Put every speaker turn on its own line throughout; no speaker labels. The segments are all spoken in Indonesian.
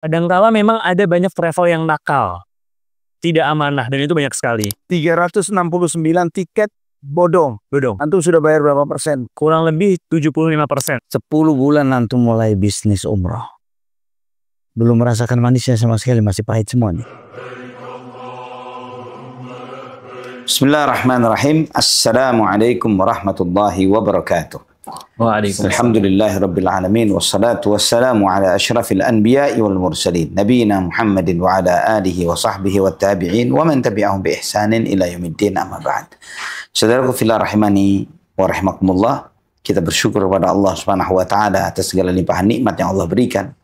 Kadangkala memang ada banyak travel yang nakal, tidak amanah, dan itu banyak sekali.
369 tiket bodong. Antum sudah bayar berapa persen?
Kurang lebih 75%.
10 bulan antum mulai bisnis umroh. Belum merasakan manisnya sama sekali, masih pahit semua nih. Bismillahirrahmanirrahim. Assalamualaikum warahmatullahi wabarakatuh.
Waalaikumsalam.
Alhamdulillahi rabbil alamin. Wassalatu wassalamu ala asyrafil anbiya'i wal mursalin. Nabiyina Muhammadin wa ala alihi wa sahbihi wa tabi'in. Wa man tabi'ahum bi ihsanin ila yaumiddin amma ba'd. Saudaraku fillah rahimani wa rahimakumullah. Kita bersyukur kepada Allah subhanahu wa ta'ala atas segala limpahan nikmat yang Allah berikan.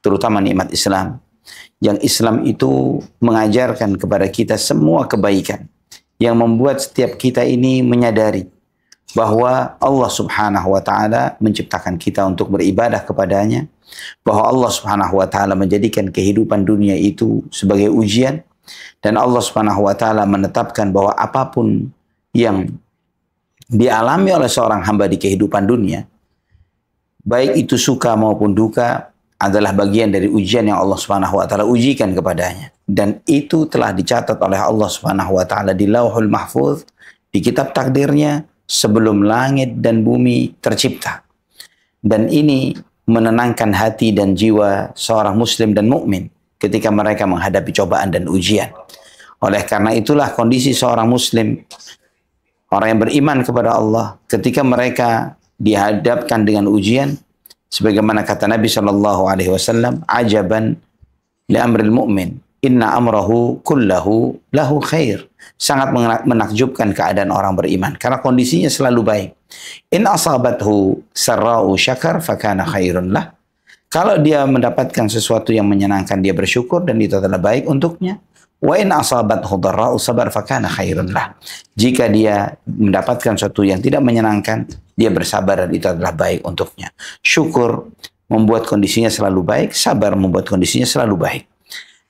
Terutama nikmat Islam. Yang Islam itu mengajarkan kepada kita semua kebaikan. Yang membuat setiap kita ini menyadari bahwa Allah subhanahu wa ta'ala menciptakan kita untuk beribadah kepadanya. Bahwa Allah subhanahu wa ta'ala menjadikan kehidupan dunia itu sebagai ujian. Dan Allah subhanahu wa ta'ala menetapkan bahwa apapun yang dialami oleh seorang hamba di kehidupan dunia, baik itu suka maupun duka, adalah bagian dari ujian yang Allah subhanahu wa ta'ala ujikan kepadanya. Dan itu telah dicatat oleh Allah subhanahu wa ta'ala di Lauhul Mahfuz, di kitab takdirnya, sebelum langit dan bumi tercipta. Dan ini menenangkan hati dan jiwa seorang muslim dan mukmin ketika mereka menghadapi cobaan dan ujian. Oleh karena itulah kondisi seorang muslim, orang yang beriman kepada Allah, ketika mereka dihadapkan dengan ujian, sebagaimana kata Nabi SAW, ajaban li amril mu'min, inna amrahu kullahu lahu khair. Sangat menakjubkan keadaan orang beriman karena kondisinya selalu baik. In asabathu sarra'u syakar fakana khairun lah. Kalau dia mendapatkan sesuatu yang menyenangkan, dia bersyukur dan itu adalah baik untuknya. Wa in asabathu dharra'u sabar fakana khairun lah. Jika dia mendapatkan sesuatu yang tidak menyenangkan, dia bersabar dan itu adalah baik untuknya. Syukur membuat kondisinya selalu baik, sabar membuat kondisinya selalu baik.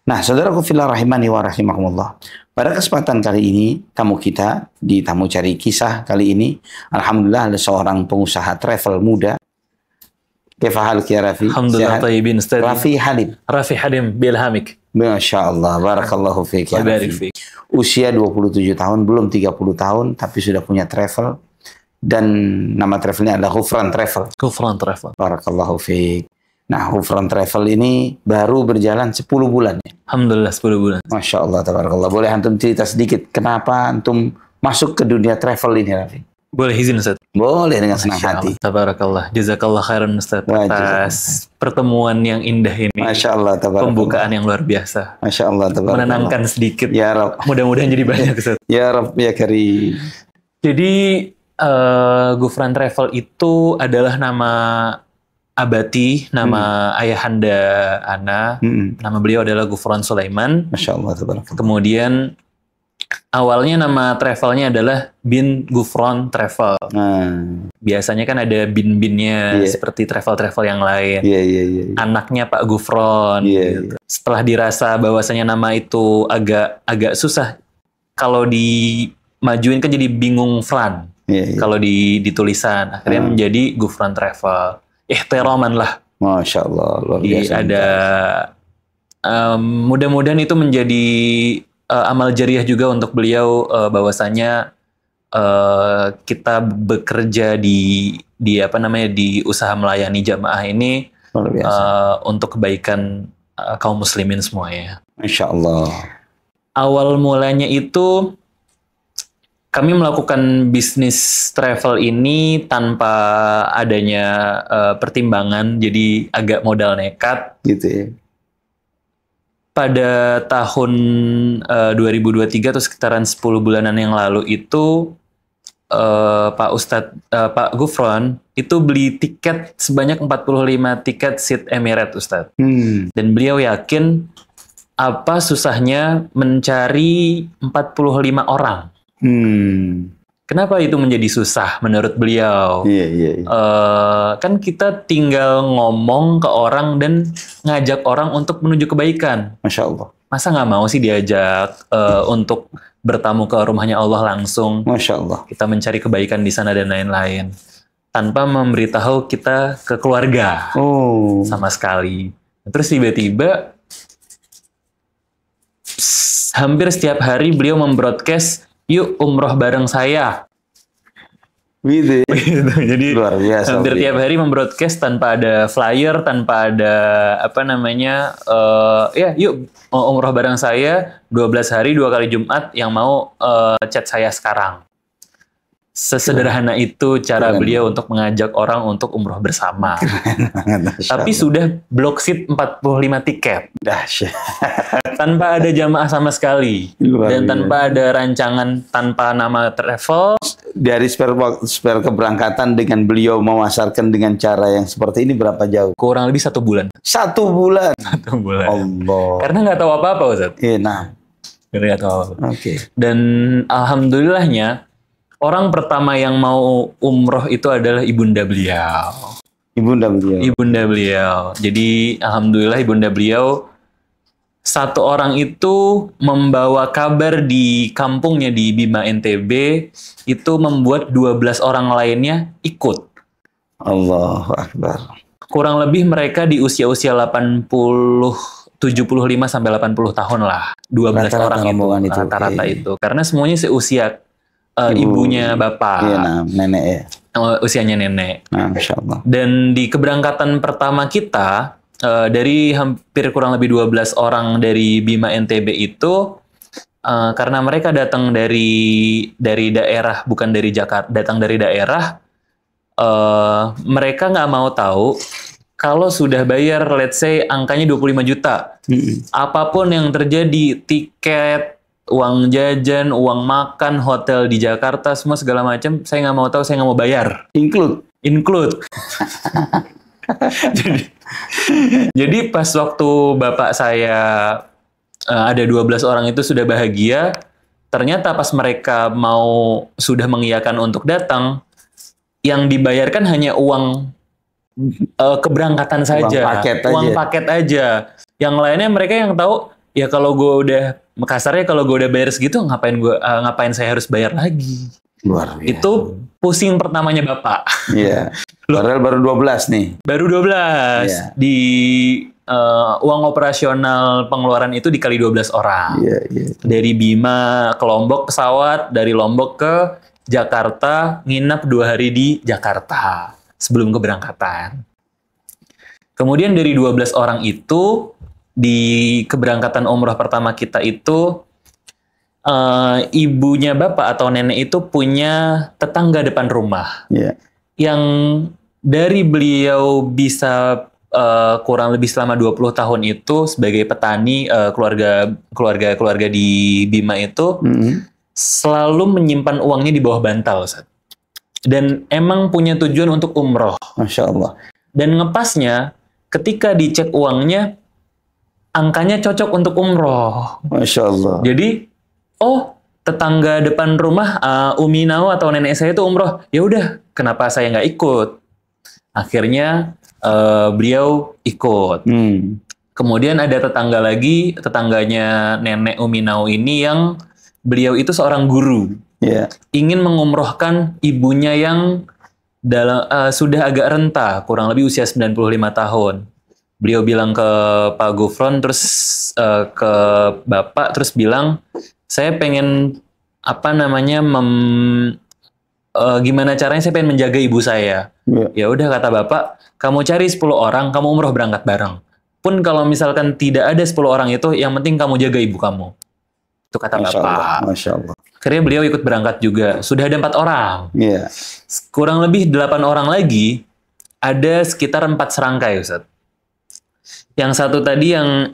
Nah, saudaraku fillah rahimani wa rahimakumullah. Pada kesempatan kali ini, tamu kita di Tamu Cari Kisah kali ini, alhamdulillah ada seorang pengusaha travel muda. Kefahal ya Rafi?
Alhamdulillah tayyibin Ustaz.
Rafi Halim.
Rafi Halim bilhamik.
Masya Allah, barakallahu fiik ya Rafi. Usia 27 tahun, belum 30 tahun, tapi sudah punya travel. Dan nama travelnya adalah Ghufran Travel.
Ghufran Travel.
Barakallahu fiik. Nah, Ghufran Travel ini baru berjalan 10 bulan ya?
Alhamdulillah 10 bulan.
Masya Allah, tabarakallah. Boleh antum cerita sedikit kenapa antum masuk ke dunia travel ini, Rafi?
Boleh izin Ustaz?
Boleh, dengan senang hati.
Tabarakallah. Jazakallah khairan Ustaz atas pertemuan yang indah ini.
Masya Allah, tabarakallah.
Pembukaan yang luar biasa.
Masya Allah, tabarakallah.
Menenangkan sedikit.
Ya Rabb.
Mudah-mudahan jadi banyak Ustaz.
Ya Rabb, ya Karim.
Jadi Ghufran Travel itu adalah nama abati, nama ayahanda Ana. Nama beliau adalah Ghufran Sulaiman.
Masya Allah, tabarakallah.
Kemudian awalnya nama travelnya adalah Bin Ghufran Travel. Biasanya kan ada bin-binnya seperti travel-travel yang lain. Anaknya Pak Ghufran. Gitu. Setelah dirasa bahwasanya nama itu agak susah, kalau dimajuin kan jadi bingung Fran. Kalau di tulisan akhirnya menjadi Ghufran Travel. Ihtiraman lah.
Masya Allah, luar biasa.
Ada mudah-mudahan itu menjadi amal jariah juga untuk beliau, bahwasanya kita bekerja di usaha melayani jamaah ini untuk kebaikan kaum muslimin semuanya.
Masya Allah.
Awal mulanya itu kami melakukan bisnis travel ini tanpa adanya pertimbangan, jadi agak modal nekat.
Gitu ya.
Pada tahun 2023 atau sekitaran 10 bulanan yang lalu itu Pak Ghufran itu beli tiket sebanyak 45 tiket seat Emirates Ustadz. Dan beliau yakin apa susahnya mencari 45 orang. Kenapa itu menjadi susah menurut beliau? Kan kita tinggal ngomong ke orang dan ngajak orang untuk menuju kebaikan.
Masya Allah.
Masa nggak mau sih diajak untuk bertamu ke rumahnya Allah langsung?
Masya Allah.
Kita mencari kebaikan di sana dan lain-lain. Tanpa memberitahu kita ke keluarga sama sekali. Terus tiba-tiba hampir setiap hari beliau membroadcast, yuk umroh bareng saya.
Gitu.
Jadi luar biasa, hampir tiap hari membroadcast tanpa ada flyer, tanpa ada ya yuk umroh bareng saya 12 hari 2 kali Jumat, yang mau chat saya sekarang. Sesederhana itu cara beliau untuk mengajak orang untuk umroh bersama. Tapi sudah block seat 45 tiket.
Dahsyat.
Tanpa ada jamaah sama sekali. Dan tanpa ada rancangan, tanpa nama travel.
Dari spare keberangkatan dengan beliau memasarkan dengan cara yang seperti ini berapa jauh?
Kurang lebih 1 bulan.
1 bulan?
1 bulan.
Allah.
Karena nggak tahu apa-apa, Ustaz.
Iya, nah.
Karena nggak tahu apa-apa.
Oke.
Dan alhamdulillahnya, orang pertama yang mau umroh itu adalah ibunda beliau. Ibunda beliau. Jadi alhamdulillah ibunda beliau, satu orang itu membawa kabar di kampungnya di Bima NTB, itu membuat 12 orang lainnya ikut.
Allahu Akbar.
Kurang lebih mereka di usia-usia 75 sampai 80 tahun lah. 12 orang itu rata-rata itu. Karena semuanya seusia ibunya bapak.
Iya, nah, nenek ya.
Usianya nenek.
Nah, Masya Allah.
Dan di keberangkatan pertama kita, dari hampir kurang lebih 12 orang dari Bima NTB itu, karena mereka datang dari daerah, bukan dari Jakarta, datang dari daerah, mereka nggak mau tahu kalau sudah bayar, let's say angkanya 25 juta. Apapun yang terjadi, tiket, uang jajan, uang makan, hotel di Jakarta, semua segala macam, saya nggak mau tahu, saya nggak mau bayar. Include. jadi pas waktu bapak saya ada 12 orang itu sudah bahagia, ternyata pas mereka sudah mengiyakan untuk datang, yang dibayarkan hanya uang keberangkatan saja, uang paket aja. Yang lainnya mereka yang tahu, ya kalau gue udah kasarnya, kalau gue udah bayar segitu, ngapain saya harus bayar lagi?
Luar biasa.
Itu pusing pertamanya bapak.
Iya. Padahal baru 12 nih.
Baru 12. Yeah. Di uang operasional pengeluaran itu dikali 12 orang.
Iya, iya.
Dari Bima ke Lombok pesawat, dari Lombok ke Jakarta, nginap 2 hari di Jakarta sebelum keberangkatan. Kemudian dari 12 orang itu, di keberangkatan umroh pertama kita itu, ibunya bapak atau nenek itu punya tetangga depan rumah.
Yeah.
Yang dari beliau bisa kurang lebih selama 20 tahun itu sebagai petani, keluarga di Bima itu selalu menyimpan uangnya di bawah bantal, Ustaz. Dan emang punya tujuan untuk umroh.
Masya Allah.
Dan ngepasnya ketika dicek uangnya, angkanya cocok untuk umroh.
Masya Allah.
Jadi, tetangga depan rumah Umi Nao atau nenek saya itu umroh. Ya udah, kenapa saya nggak ikut? Akhirnya beliau ikut. Kemudian ada tetangga lagi, tetangganya nenek Umi Nao ini yang beliau itu seorang guru.
Yeah.
Ingin mengumrohkan ibunya yang sudah agak renta, kurang lebih usia 95 tahun. Beliau bilang ke Pak Gufron, terus ke Bapak, terus bilang, saya pengen gimana caranya saya pengen menjaga ibu saya. Ya udah, kata Bapak, kamu cari 10 orang, kamu umroh berangkat bareng. Pun kalau misalkan tidak ada 10 orang itu, yang penting kamu jaga ibu kamu. Itu kata
Masya
Bapak.
Allah, Masya Allah.
Akhirnya beliau ikut berangkat juga. Sudah ada 4 orang.
Yeah.
Kurang lebih 8 orang lagi, ada sekitar 4 serangkai, Ustaz. Yang satu tadi yang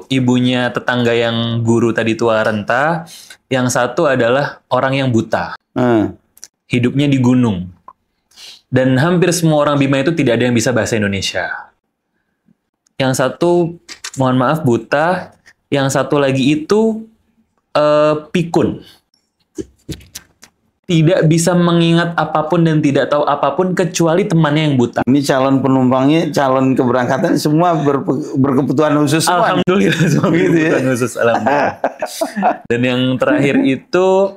ibunya tetangga yang guru tadi tua renta. Yang satu adalah orang yang buta. Hidupnya di gunung. Dan hampir semua orang Bima itu tidak ada yang bisa bahasa Indonesia. Yang satu, mohon maaf, buta. Yang satu lagi itu pikun. Tidak bisa mengingat apapun dan tidak tahu apapun kecuali temannya yang buta.
Ini calon penumpangnya, calon keberangkatan semua berkebutuhan khusus semua.
Alhamdulillah, semua berkebutuhan khusus. Alhamdulillah. Dan yang terakhir itu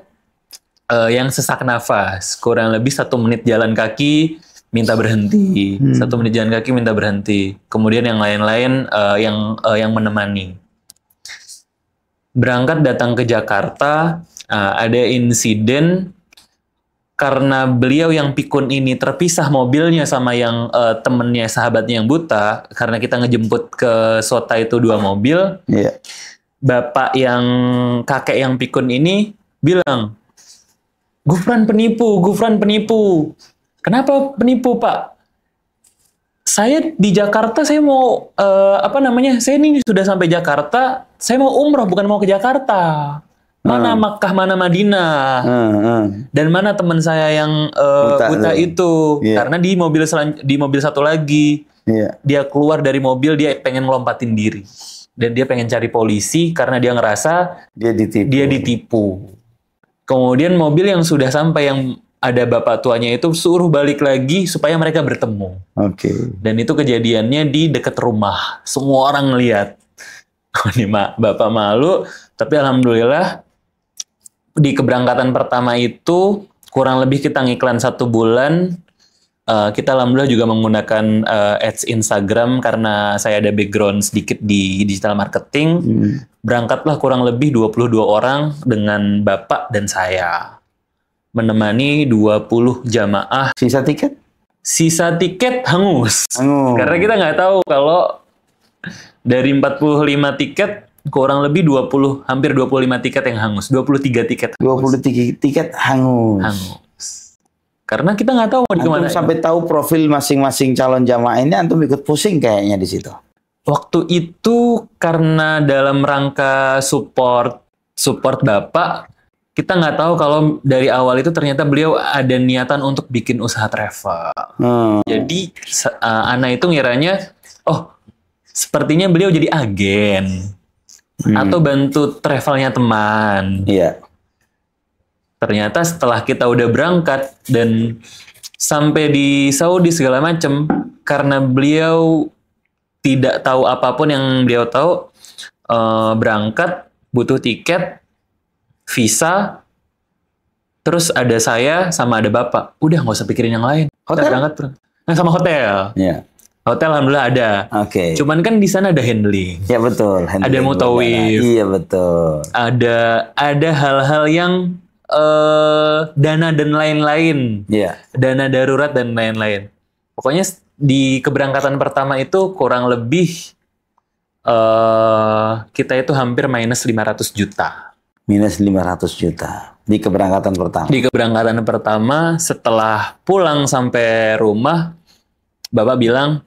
yang sesak nafas. Kurang lebih 1 menit jalan kaki, minta berhenti. 1 menit jalan kaki minta berhenti. Kemudian yang lain-lain yang menemani. Berangkat datang ke Jakarta, ada insiden karena beliau yang pikun ini terpisah mobilnya sama yang temennya, sahabatnya yang buta, karena kita ngejemput ke Sota itu 2 mobil.
Yeah.
Bapak yang kakek yang pikun ini bilang, Gufran penipu, Gufran penipu. Kenapa penipu, Pak? Saya di Jakarta, saya mau saya ini sudah sampai Jakarta, saya mau umroh bukan mau ke Jakarta. Mana Makkah, mana Madinah, dan mana teman saya yang buta itu? Yeah. Karena di mobil satu lagi, dia keluar dari mobil, dia pengen ngelompatin diri, dan dia pengen cari polisi karena dia ngerasa dia ditipu. Kemudian mobil yang sudah sampai yang ada bapak tuanya itu suruh balik lagi supaya mereka bertemu. Oke. Dan itu kejadiannya di dekat rumah. Semua orang ngeliat. Ini bapak malu, tapi alhamdulillah di keberangkatan pertama itu kurang lebih kita ngiklan 1 bulan. Kita alhamdulillah juga menggunakan ads Instagram karena saya ada background sedikit di digital marketing. Berangkatlah kurang lebih 22 orang dengan bapak dan saya. Menemani 20 jamaah.
Sisa tiket?
Sisa tiket hangus. Karena kita nggak tahu kalau dari 45 tiket kurang lebih hampir 25 tiket yang hangus. 23 tiket hangus.
23 tiket hangus.
Karena kita nggak tahu di kemana.
Sampai tahu profil masing-masing calon jamaah ini, antum ikut pusing kayaknya di situ.
Waktu itu karena dalam rangka support bapak, kita nggak tahu kalau dari awal itu ternyata beliau ada niatan untuk bikin usaha travel. Jadi Ana itu ngiranya, sepertinya beliau jadi agen atau bantu travelnya teman.
Iya.
Ternyata setelah kita udah berangkat dan sampai di Saudi segala macam, karena beliau tidak tahu apapun, yang beliau tahu berangkat butuh tiket, visa, terus ada saya sama ada bapak. Udah nggak usah pikirin yang lain.
Hotel?
Kita berangkat. Nah, sama hotel.
Yeah.
Hotel alhamdulillah ada.
Oke.
Cuman kan di sana ada handling.
Ya betul.
Ada mutawif.
Iya betul.
Ada hal-hal yang dana dan lain-lain.
Iya.
Dana darurat dan lain-lain. Pokoknya di keberangkatan pertama itu kurang lebih kita itu hampir minus 500 juta.
Minus 500 juta di keberangkatan pertama.
Di keberangkatan pertama, setelah pulang sampai rumah, bapak bilang,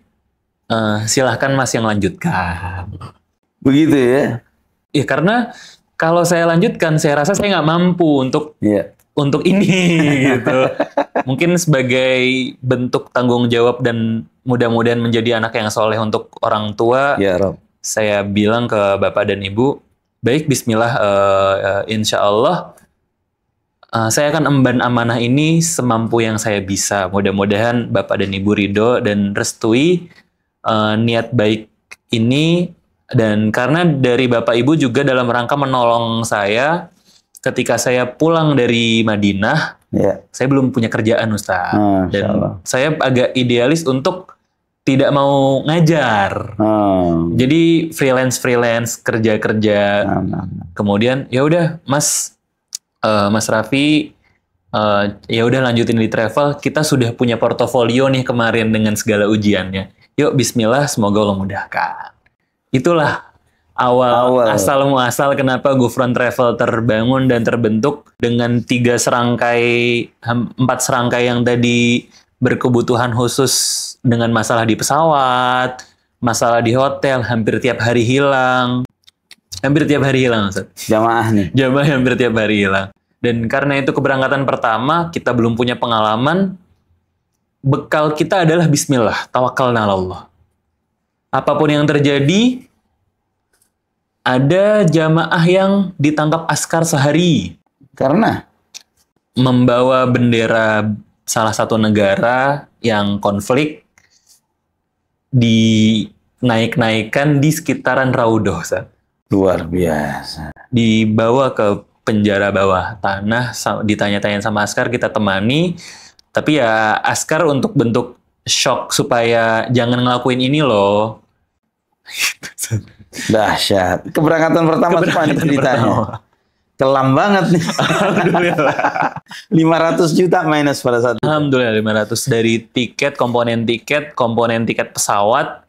silahkan mas yang lanjutkan.
Begitu ya?
Ya karena kalau saya lanjutkan, saya rasa saya nggak mampu untuk ini gitu. Mungkin sebagai bentuk tanggung jawab dan mudah-mudahan menjadi anak yang soleh untuk orang tua.
Ya Rob.
Saya bilang ke bapak dan ibu, baik Bismillah, insya Allah saya akan emban amanah ini semampu yang saya bisa. Mudah-mudahan bapak dan ibu ridho dan restui niat baik ini. Dan karena dari bapak ibu juga dalam rangka menolong saya ketika saya pulang dari Madinah, saya belum punya kerjaan Ustaz. Dan saya agak idealis untuk tidak mau ngajar. Jadi freelance kerja. Kemudian ya udah Mas Raffi, ya udah lanjutin di travel. Kita sudah punya portofolio nih kemarin dengan segala ujiannya. Yuk Bismillah, semoga Allah mudahkan. Itulah awal asal muasal kenapa Gufron Travel terbangun dan terbentuk dengan 4 serangkai yang tadi berkebutuhan khusus dengan masalah di pesawat, masalah di hotel, hampir tiap hari hilang. Ustaz.
Jamaah
hampir tiap hari hilang. Dan karena itu keberangkatan pertama, kita belum punya pengalaman, bekal kita adalah Bismillah, tawakkalna 'ala Allah. Apapun yang terjadi, ada jamaah yang ditangkap askar sehari.
Karena?
Membawa bendera salah satu negara yang konflik, dinaik-naikkan di sekitaran Raudhoh.
Luar biasa.
Dibawa ke penjara bawah tanah, ditanya-tanya sama askar, kita temani. Tapi ya askar untuk bentuk shock supaya jangan ngelakuin ini loh.
Dahsyat. Keberangkatan pertama apa nih ceritanya? Kelam banget nih.
Alhamdulillah.
500 juta minus pada saat itu.
Alhamdulillah 500 dari tiket, komponen tiket pesawat.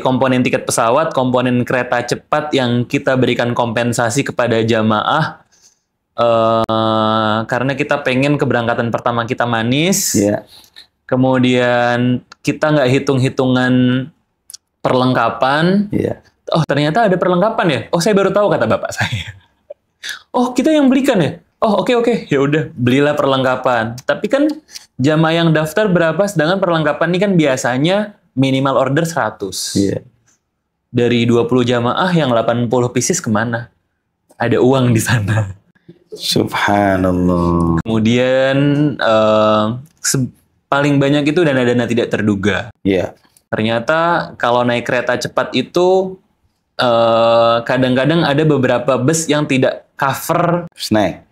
Komponen tiket pesawat, komponen kereta cepat yang kita berikan kompensasi kepada jamaah. Karena kita pengen keberangkatan pertama kita manis.
Yeah.
Kemudian kita nggak hitung-hitungan perlengkapan.
Yeah.
Oh ternyata ada perlengkapan ya. Oh saya baru tahu kata bapak saya. Oh kita yang belikan ya. Oh oke. Ya udah belilah perlengkapan. Tapi kan jamaah yang daftar berapa? Sedangkan perlengkapan ini kan biasanya minimal order 100.
Yeah.
Dari 20 jamaah yang 80 pieces kemana? Ada uang di sana.
Subhanallah.
Kemudian paling banyak itu dana-dana tidak terduga.
Iya.
Ternyata kalau naik kereta cepat itu kadang-kadang ada beberapa bus yang tidak cover
snack.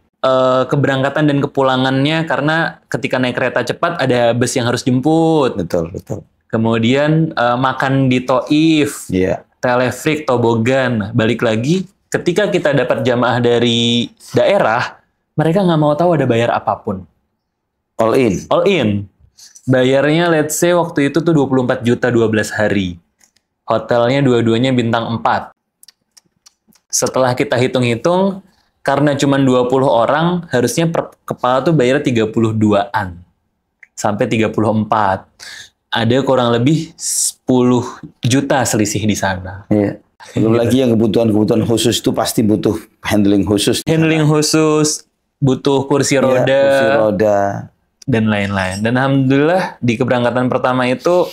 Keberangkatan dan kepulangannya karena ketika naik kereta cepat ada bus yang harus jemput.
Betul.
Kemudian makan di Toif, telefrik, tobogan. Balik lagi, ketika kita dapat jamaah dari daerah, mereka nggak mau tahu ada bayar apapun.
All in. Bayarnya let's say waktu itu tuh 24 juta 12 hari. Hotelnya dua-duanya bintang 4. Setelah kita hitung-hitung, karena cuma 20 orang, harusnya per kepala tuh bayar 32-an. Sampai 34. Ada kurang lebih 10 juta selisih di sana. Iya. Belum lagi yang kebutuhan khusus itu pasti butuh handling khusus.
Butuh kursi roda. Dan lain-lain. Dan alhamdulillah di keberangkatan pertama itu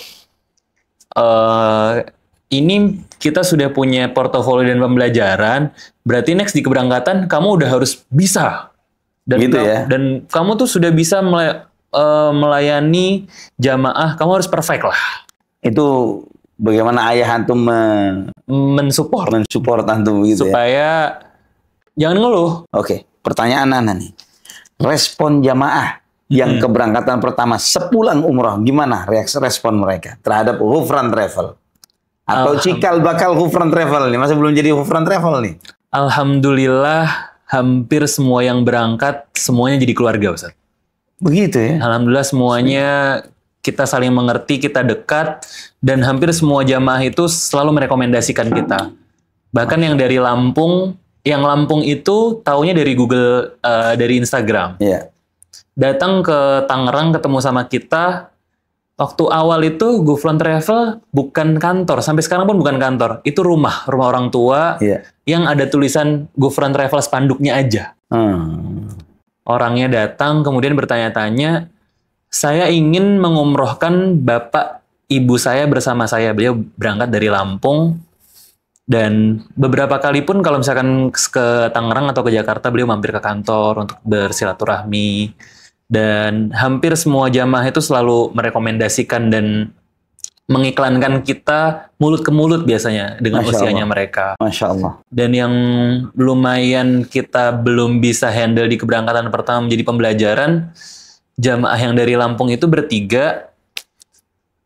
ini kita sudah punya portofolio dan pembelajaran. Berarti next di keberangkatan kamu udah harus bisa. Dan
gitu ya.
Dan kamu tuh sudah bisa melayani jamaah. Kamu harus perfect lah.
Itu bagaimana ayah antum mensupport antum gitu
supaya jangan ngeluh.
Oke, pertanyaan Ana nih. Respon jamaah yang keberangkatan pertama sepulang umroh, gimana respon mereka terhadap Ghufran Travel? Atau cikal bakal Ghufran Travel nih, masa belum jadi Ghufran Travel nih?
Alhamdulillah hampir semua yang berangkat semuanya jadi keluarga, Ustaz.
Begitu ya?
Alhamdulillah semuanya kita saling mengerti, kita dekat, dan hampir semua jamaah itu selalu merekomendasikan kita. Bahkan yang dari Lampung itu taunya dari Google, dari Instagram.
Iya.
Datang ke Tangerang ketemu sama kita. Waktu awal itu Ghufran Travel bukan kantor, sampai sekarang pun bukan kantor. Itu rumah orang tua yang ada tulisan Ghufran Travel spanduknya aja. Orangnya datang kemudian bertanya-tanya, saya ingin mengumrohkan bapak ibu saya bersama saya. Beliau berangkat dari Lampung dan beberapa kali pun kalau misalkan ke Tangerang atau ke Jakarta beliau mampir ke kantor untuk bersilaturahmi. Dan hampir semua jamaah itu selalu merekomendasikan dan mengiklankan kita mulut ke mulut biasanya dengan usianya mereka.
Masya Allah.
Dan yang lumayan kita belum bisa handle di keberangkatan pertama menjadi pembelajaran, jamaah yang dari Lampung itu bertiga,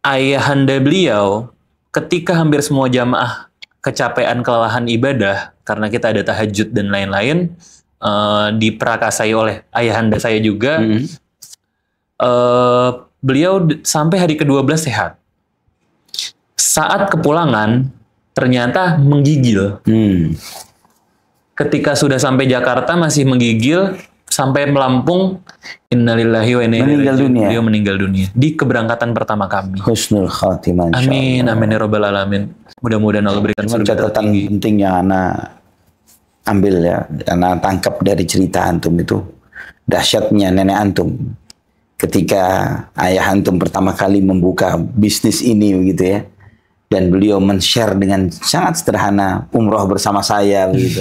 ayahanda beliau ketika hampir semua jamaah kecapean kelelahan ibadah, karena kita ada tahajud dan lain-lain, diperakasai oleh ayahanda saya juga. Beliau sampai hari ke-12 sehat. Saat kepulangan ternyata menggigil. Ketika sudah sampai Jakarta masih menggigil, sampai Lampung innalillahi wa inna ilaihi raji'un. Beliau meninggal dunia di keberangkatan pertama kami.
Husnul khatimah.
Amin, amin ya rabbal alamin. Mudah-mudahan Allah berikan
catatan penting yang Ana ambil ya, Ana tangkap dari cerita antum itu dahsyatnya nenek antum ketika ayah antum pertama kali membuka bisnis ini begitu ya, dan beliau men-share dengan sangat sederhana umroh bersama saya begitu.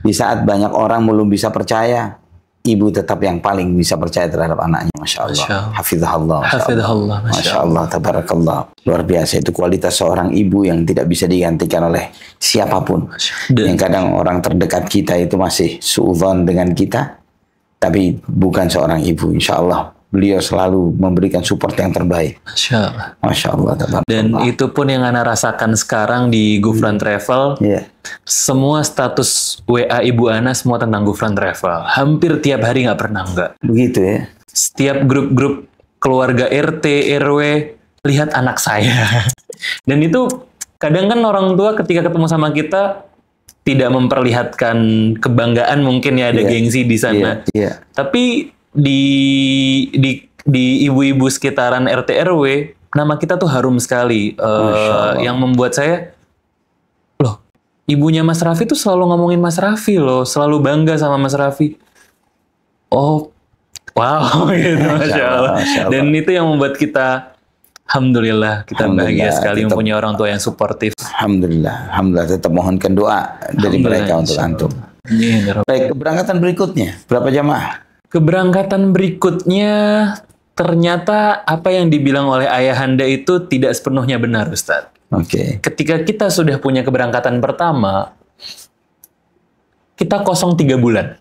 Di saat banyak orang belum bisa percaya, ibu tetap yang paling bisa percaya terhadap anaknya. Masya Allah. Hafizahullah.
Hafizahullah.
Masya Allah. Tabarakallah. Luar biasa itu kualitas seorang ibu yang tidak bisa digantikan oleh siapapun. Yang kadang orang terdekat kita itu masih suudzon dengan kita, tapi bukan seorang ibu. Insya Allah beliau selalu memberikan support yang terbaik.
Masya Allah.
Masya Allah.
Dan itu pun yang Ana rasakan sekarang di Gufron Travel.
Yeah.
Semua status WA Ibu Ana semua tentang Gufron Travel. Hampir tiap hari nggak pernah enggak.
Begitu ya.
Setiap grup-grup keluarga RT, RW, lihat anak saya. Dan itu kadang kan orang tua ketika ketemu sama kita tidak memperlihatkan kebanggaan, mungkin ya ada gengsi di sana. Tapi di ibu-ibu sekitaran RT RW, nama kita tuh harum sekali. Yang membuat saya, loh, ibunya Mas Raffi tuh selalu ngomongin Mas Raffi loh, selalu bangga sama Mas Raffi. Oh, wow, gitu, Masya Allah. Dan itu yang membuat kita, alhamdulillah, kita bahagia sekali mempunyai orang tua yang suportif.
Alhamdulillah, tetap mohonkan doa dari mereka untuk antum. Baik, keberangkatan berikutnya, berapa jamaah?
Keberangkatan berikutnya, ternyata apa yang dibilang oleh ayahanda itu tidak sepenuhnya benar, Ustadz.
Oke.
Ketika kita sudah punya keberangkatan pertama, kita kosong 3 bulan.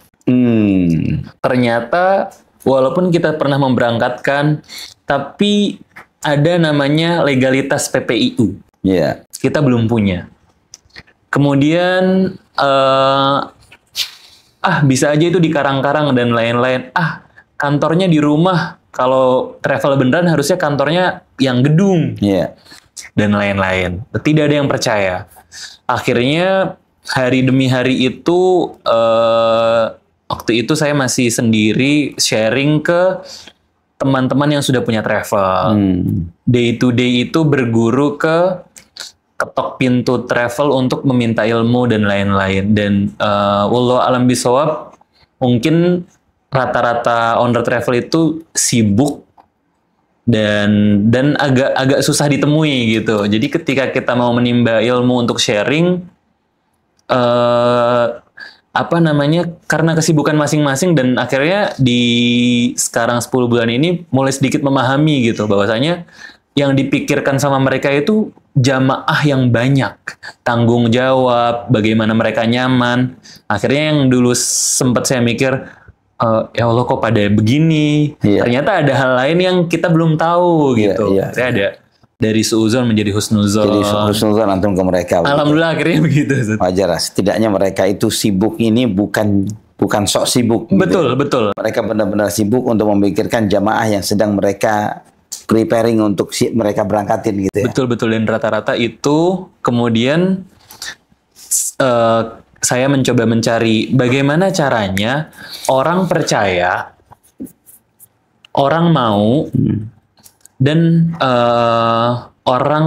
Ternyata walaupun kita pernah memberangkatkan, tapi ada namanya legalitas PPIU.
Iya.
Kita belum punya. Kemudian bisa aja itu di Karang-Karang dan lain-lain. Kantornya di rumah. Kalau travel beneran harusnya kantornya yang gedung.
Iya.
Dan lain-lain. Tidak ada yang percaya. Akhirnya hari demi hari itu waktu itu saya masih sendiri sharing ke teman-teman yang sudah punya travel. Day to day itu berguru ke ketok pintu travel untuk meminta ilmu dan lain-lain. Dan wallahu alam bisawab, mungkin rata-rata owner travel itu sibuk dan agak susah ditemui gitu. Jadi ketika kita mau menimba ilmu untuk sharing, karena kesibukan masing-masing, dan akhirnya di sekarang 10 bulan ini mulai sedikit memahami gitu bahwasanya yang dipikirkan sama mereka itu jamaah yang banyak, tanggung jawab, bagaimana mereka nyaman. Akhirnya yang dulu sempat saya mikir, ya Allah kok pada begini, ternyata ada hal lain yang kita belum tahu gitu. Saya ada dari suuzon menjadi husnuzon.
Jadi husnuzon antum ke mereka.
Alhamdulillah akhirnya begitu.
Wajar, setidaknya mereka itu sibuk ini bukan sok sibuk.
Betul, gitu. Betul.
Mereka benar-benar sibuk untuk memikirkan jamaah yang sedang mereka preparing untuk mereka berangkatin gitu ya.
Betul. Dan rata-rata itu kemudian saya mencoba mencari bagaimana caranya orang percaya, orang mau, dan orang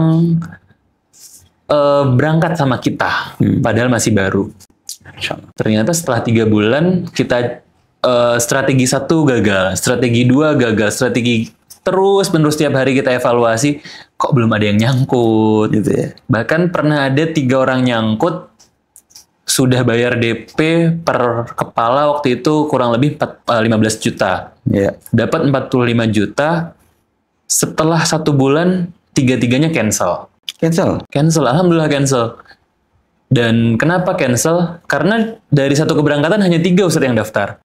berangkat sama kita, padahal masih baru. Ternyata setelah 3 bulan kita strategi 1 gagal, strategi 2 gagal, strategi terus-menerus tiap hari kita evaluasi, kok belum ada yang nyangkut. Gitu ya. Bahkan pernah ada 3 orang nyangkut, sudah bayar DP per kepala waktu itu kurang lebih 15 juta. Dapat 45 juta. Setelah 1 bulan, 3-tiganya cancel. Alhamdulillah cancel. Dan kenapa cancel? Karena dari 1 keberangkatan hanya 3 Ustadz yang daftar.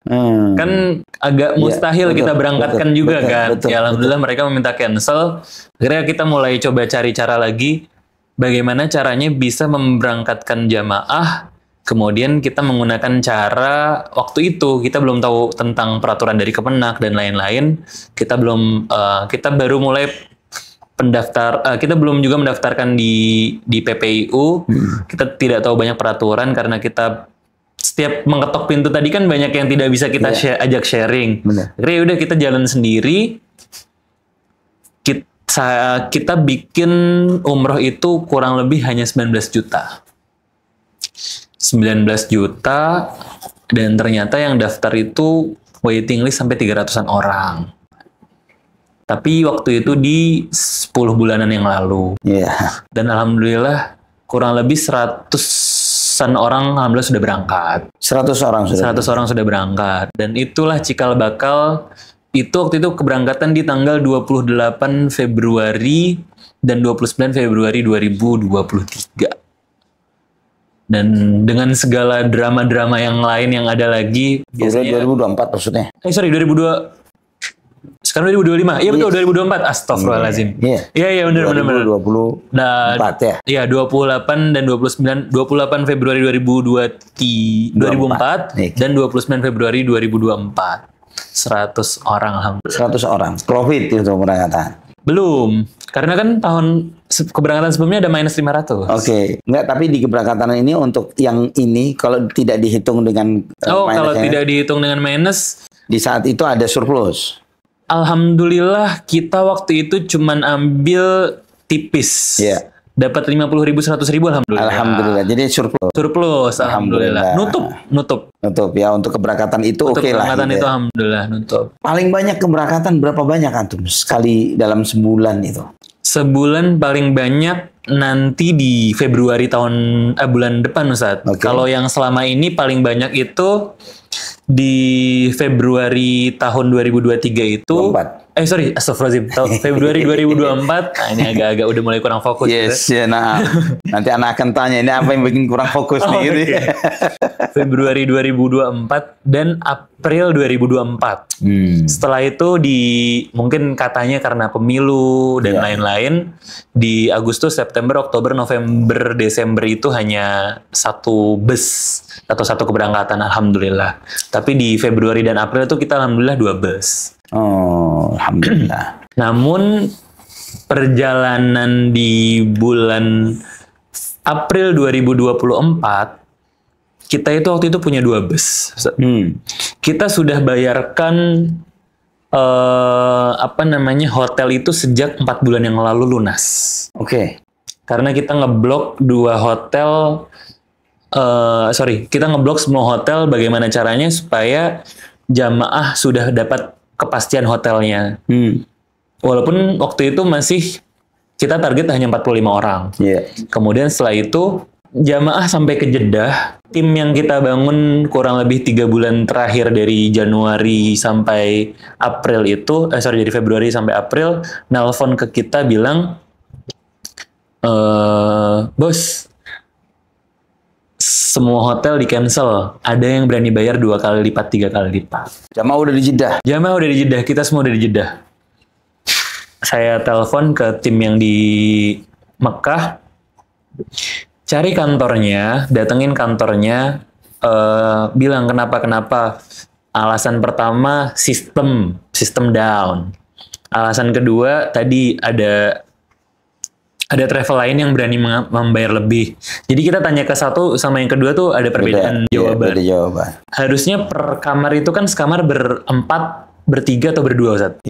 Kan agak mustahil kita berangkatkan juga kan. Ya alhamdulillah mereka meminta cancel. Akhirnya kita mulai coba cari cara lagi. Bagaimana caranya bisa memberangkatkan jamaah. Kemudian kita menggunakan cara, waktu itu kita belum tahu tentang peraturan dari Kemenak dan lain-lain. Kita baru mulai kita belum juga mendaftarkan di PPIU. Kita tidak tahu banyak peraturan karena kita setiap mengetok pintu tadi kan banyak yang tidak bisa kita ajak sharing. Akhirnya udah kita jalan sendiri. Kita bikin umroh itu kurang lebih hanya 19 juta. 19 juta, dan ternyata yang daftar itu waiting list sampai 300-an orang. Tapi waktu itu di 10 bulanan yang lalu. Dan alhamdulillah kurang lebih 100-an orang alhamdulillah sudah berangkat. 100 orang sudah berangkat. Dan itulah cikal bakal itu waktu itu keberangkatan di tanggal 28 Februari dan 29 Februari 2023. Dan dengan segala drama-drama yang lain yang ada lagi.
2024 maksudnya?
2002. Sekarang 2025. Iya betul, 2024. Astagfirullahaladzim. Iya benar.
2024 ya.
Iya, 28 dan 28 Februari 2004 dan 29 Februari 2024. 100 orang alhamdulillah.
100 orang. Profit itu keberangkatan.
Belum. Karena kan tahun keberangkatan sebelumnya ada minus 500.
Oke. Enggak, tapi di keberangkatan ini untuk yang ini kalau tidak dihitung dengan
kalau tidak dihitung dengan minus,
di saat itu ada surplus.
Alhamdulillah kita waktu itu cuman ambil tipis.
Iya.
Dapat 50.000 100.000 alhamdulillah.
Alhamdulillah. Jadi surplus.
Alhamdulillah. Nutup
ya untuk keberangkatan itu oke lah.
Keberangkatan itu alhamdulillah nutup.
Paling banyak keberangkatan berapa banyak antum sekali dalam sebulan itu?
Sebulan paling banyak nanti di Februari bulan depan Ustaz. Kalau yang selama ini paling banyak itu di Februari tahun 2023 itu
24.
Astagfirullahaladzim. Februari 2024. Nah, ini agak-agak udah mulai kurang fokus.
Yes, gitu. Ya, nah. Nanti anak akan tanya, ini apa yang bikin kurang fokus nih? Gitu. Okay.
Februari 2024 dan April 2024. Setelah itu mungkin katanya karena pemilu dan lain-lain, di Agustus, September, Oktober, November, Desember itu hanya satu bus atau satu keberangkatan, alhamdulillah. Tapi di Februari dan April itu kita alhamdulillah 2 bus.
Oh, alhamdulillah.
Namun perjalanan di bulan April 2024 kita itu waktu itu punya 2 bus. Kita sudah bayarkan hotel itu sejak 4 bulan yang lalu lunas.
Oke.
Karena kita ngeblok 2 hotel. Kita ngeblok semua hotel. Bagaimana caranya supaya jamaah sudah dapat kepastian hotelnya. Walaupun waktu itu masih kita target hanya 45 orang. Kemudian setelah itu jamaah sampai ke Jeddah. Tim yang kita bangun kurang lebih 3 bulan terakhir dari Januari sampai April itu, dari Februari sampai April, nelpon ke kita bilang, bos, semua hotel di cancel. Ada yang berani bayar 2 kali lipat, 3 kali lipat.
Jamaah udah di Jeddah.
Kita semua udah di Jeddah. Saya telepon ke tim yang di Mekah, cari kantornya, datengin kantornya, bilang kenapa. Alasan pertama sistem down. Alasan kedua tadi ada travel lain yang berani membayar lebih. Jadi kita tanya ke satu sama yang kedua tuh ada perbedaan jawaban. Harusnya per kamar itu kan sekamar berempat, bertiga atau berdua Ustaz.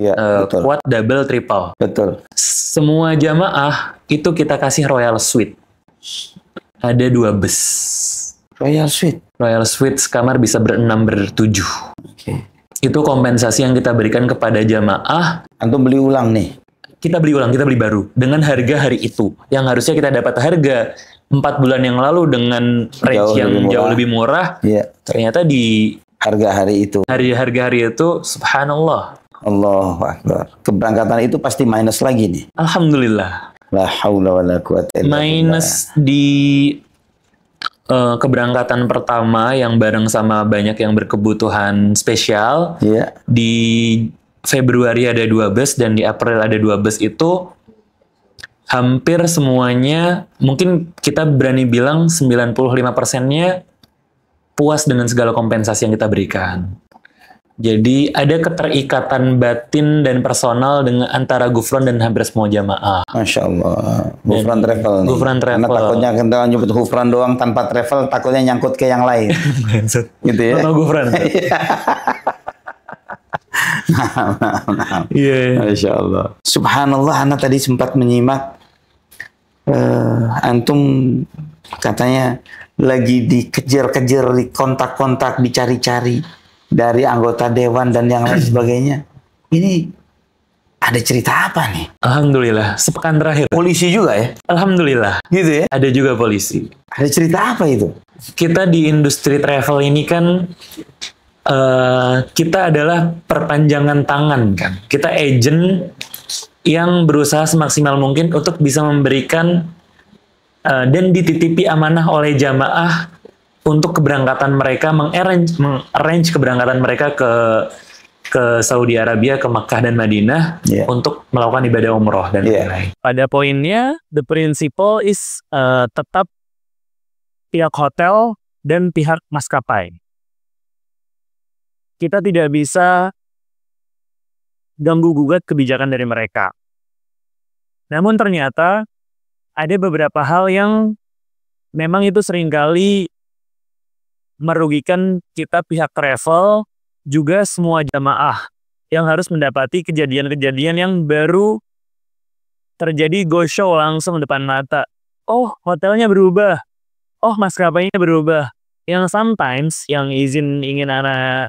Quad, double, triple.
Betul.
Semua jamaah itu kita kasih Royal Suite. Ada 2 bus. Royal Suite sekamar bisa ber-6, ber-7. Itu kompensasi yang kita berikan kepada jamaah.
Antum beli ulang nih.
Kita beli baru dengan harga hari itu. Yang harusnya kita dapat harga 4 bulan yang lalu dengan range yang jauh lebih murah. Ternyata di
harga hari itu.
Harga hari itu, subhanallah.
Allahu Akbar. Keberangkatan itu pasti minus lagi nih.
Alhamdulillah.
La haula wala quwata illa billah.
Minus di keberangkatan pertama yang bareng sama banyak yang berkebutuhan spesial. Di Februari ada 2 bus dan di April ada 2 bus itu hampir semuanya, mungkin kita berani bilang 95%-nya puas dengan segala kompensasi yang kita berikan. Jadi ada keterikatan batin dan personal dengan antara Gufron dan hampir semua jamaah.
Masya Allah. Gufron Travel nih.
Gufron Travel.
Karena takutnya kita nyebut Gufron doang tanpa travel, takutnya nyangkut ke yang lain. Gitu ya.
Atau Gufron.
Masya Allah. Subhanallah, anak tadi sempat menyimak antum katanya lagi dikejar-kejar, di kontak-kontak, dicari-cari dari anggota dewan dan yang lain sebagainya. Ini ada cerita apa nih?
Alhamdulillah, sepekan terakhir.
Polisi juga ya?
Alhamdulillah.
Gitu ya?
Ada juga polisi.
Ada cerita apa itu?
Kita di industri travel ini kan kita adalah perpanjangan tangan kan. Kita agent yang berusaha semaksimal mungkin untuk bisa memberikan dan dititipi amanah oleh jamaah untuk keberangkatan mereka, mengarrange keberangkatan mereka ke ke Saudi Arabia, ke Makkah dan Madinah untuk melakukan ibadah umroh dan lain-lain. Pada poinnya, the principle is tetap pihak hotel dan pihak maskapai. Kita tidak bisa ganggu-gugat kebijakan dari mereka. Namun ternyata ada beberapa hal yang memang itu seringkali merugikan kita pihak travel, juga semua jamaah yang harus mendapati kejadian-kejadian yang baru terjadi go show langsung depan mata. Oh, hotelnya berubah. Oh, maskapainya berubah. Yang sometimes, yang ingin Ana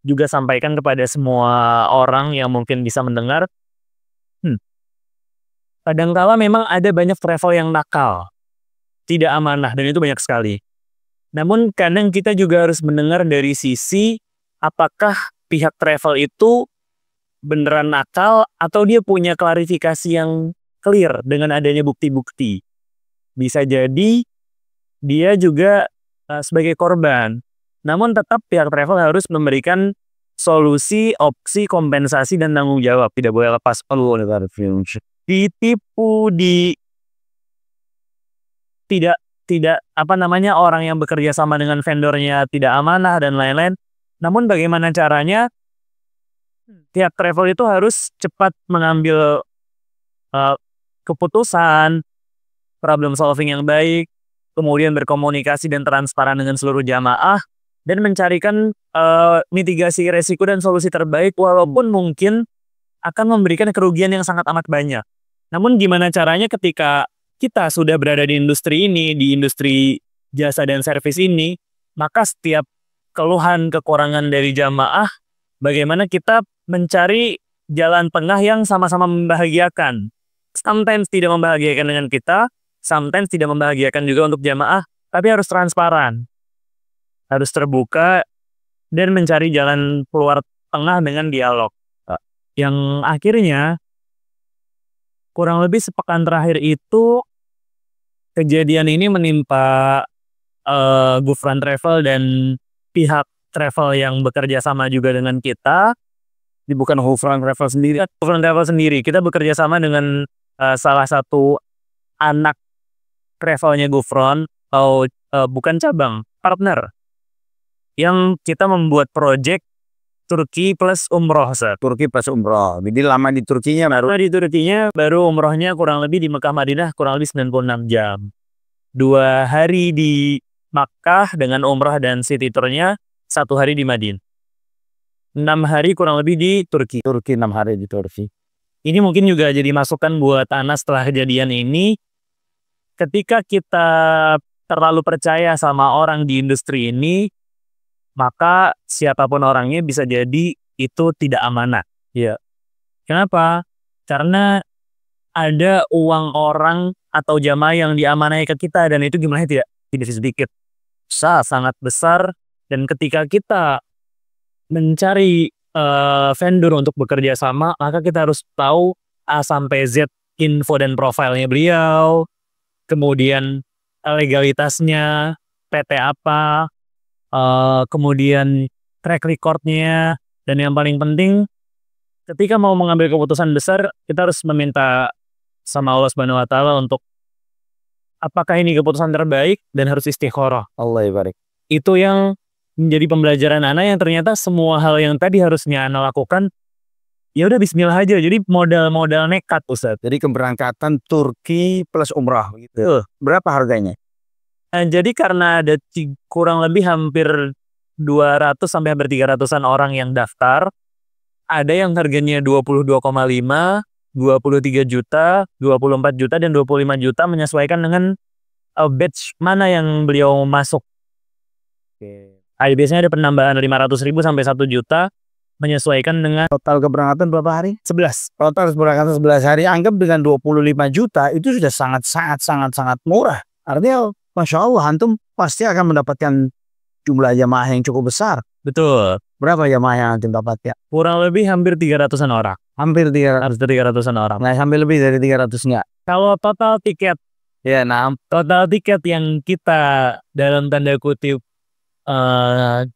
juga sampaikan kepada semua orang yang mungkin bisa mendengar, kadangkala memang ada banyak travel yang nakal, tidak amanah, dan itu banyak sekali. Namun kadang kita juga harus mendengar dari sisi apakah pihak travel itu beneran nakal atau dia punya klarifikasi yang clear dengan adanya bukti-bukti. Bisa jadi dia juga sebagai korban. Namun tetap pihak travel harus memberikan solusi, opsi, kompensasi, dan tanggung jawab. Tidak boleh lepas ditipu, tidak orang yang bekerja sama dengan vendornya tidak amanah dan lain-lain. Namun bagaimana caranya pihak travel itu harus cepat mengambil keputusan, problem solving yang baik, kemudian berkomunikasi dan transparan dengan seluruh jamaah, dan mencarikan mitigasi resiko dan solusi terbaik walaupun mungkin akan memberikan kerugian yang sangat amat banyak. Namun gimana caranya ketika kita sudah berada di industri ini, di industri jasa dan servis ini, maka setiap keluhan kekurangan dari jamaah, bagaimana kita mencari jalan tengah yang sama-sama membahagiakan. Sometimes tidak membahagiakan dengan kita, sometimes tidak membahagiakan juga untuk jamaah, tapi harus transparan. Harus terbuka dan mencari jalan keluar tengah dengan dialog. Yang akhirnya, kurang lebih sepekan terakhir itu, kejadian ini menimpa Gufron Travel dan pihak travel yang bekerja sama juga dengan kita. Bukan Gufron Travel sendiri. Gufron Travel sendiri. Kita bekerja sama dengan salah satu anak travelnya Gufron, atau bukan cabang, partner. Yang kita membuat project Turki plus umroh, Ustaz.
Turki plus umroh. Jadi lama di Turkinya baru?
Di Turkinya baru, umrohnya kurang lebih di Mekah Madinah kurang lebih 96 jam. 2 hari di Makkah dengan umrah dan city tournya, 1 hari di Madinah. 6 hari kurang lebih di Turki.
6 hari di Turki.
Ini mungkin juga jadi masukan buat Ana setelah kejadian ini. Ketika kita terlalu percaya sama orang di industri ini, maka siapapun orangnya bisa jadi itu tidak amanah. Ya. Kenapa? Karena ada uang orang atau jamaah yang diamanai ke kita, dan itu gimana tidak sedikit. Sangat besar, dan ketika kita mencari vendor untuk bekerja sama, maka kita harus tahu A sampai Z info dan profilnya beliau, kemudian legalitasnya, PT apa, kemudian track recordnya, dan yang paling penting, ketika mau mengambil keputusan besar, kita harus meminta sama Allah Subhanahu wa Ta'ala untuk apakah ini keputusan terbaik, dan harus istikharah.
Allah barik.
Itu yang menjadi pembelajaran Ana, yang ternyata semua hal yang tadi harusnya Ana lakukan, ya udah bismillah aja. Jadi modal nekat, Ustaz.
Jadi keberangkatan Turki plus umrah gitu. Berapa harganya?
Jadi karena ada kurang lebih hampir 200 sampai hampir 300-an orang yang daftar, ada yang harganya 22,5, 23 juta, 24 juta, dan 25 juta, menyesuaikan dengan batch mana yang beliau masuk. Biasanya ada penambahan 500.000 sampai 1 juta, menyesuaikan dengan
total keberangkatan berapa hari?
11.
Total keberangkatan 11 hari, anggap dengan 25 juta, itu sudah sangat murah. Artinya, Masya Allah, antum pasti akan mendapatkan jumlah jamaah yang cukup besar.
Betul.
Berapa jamaah yang antum dapat ya?
Kurang lebih hampir 300-an orang.
Hampir 300-an
orang.
Nah, sampai lebih dari 300 enggak?
Kalau total tiket,
ya,
total tiket yang kita dalam tanda kutip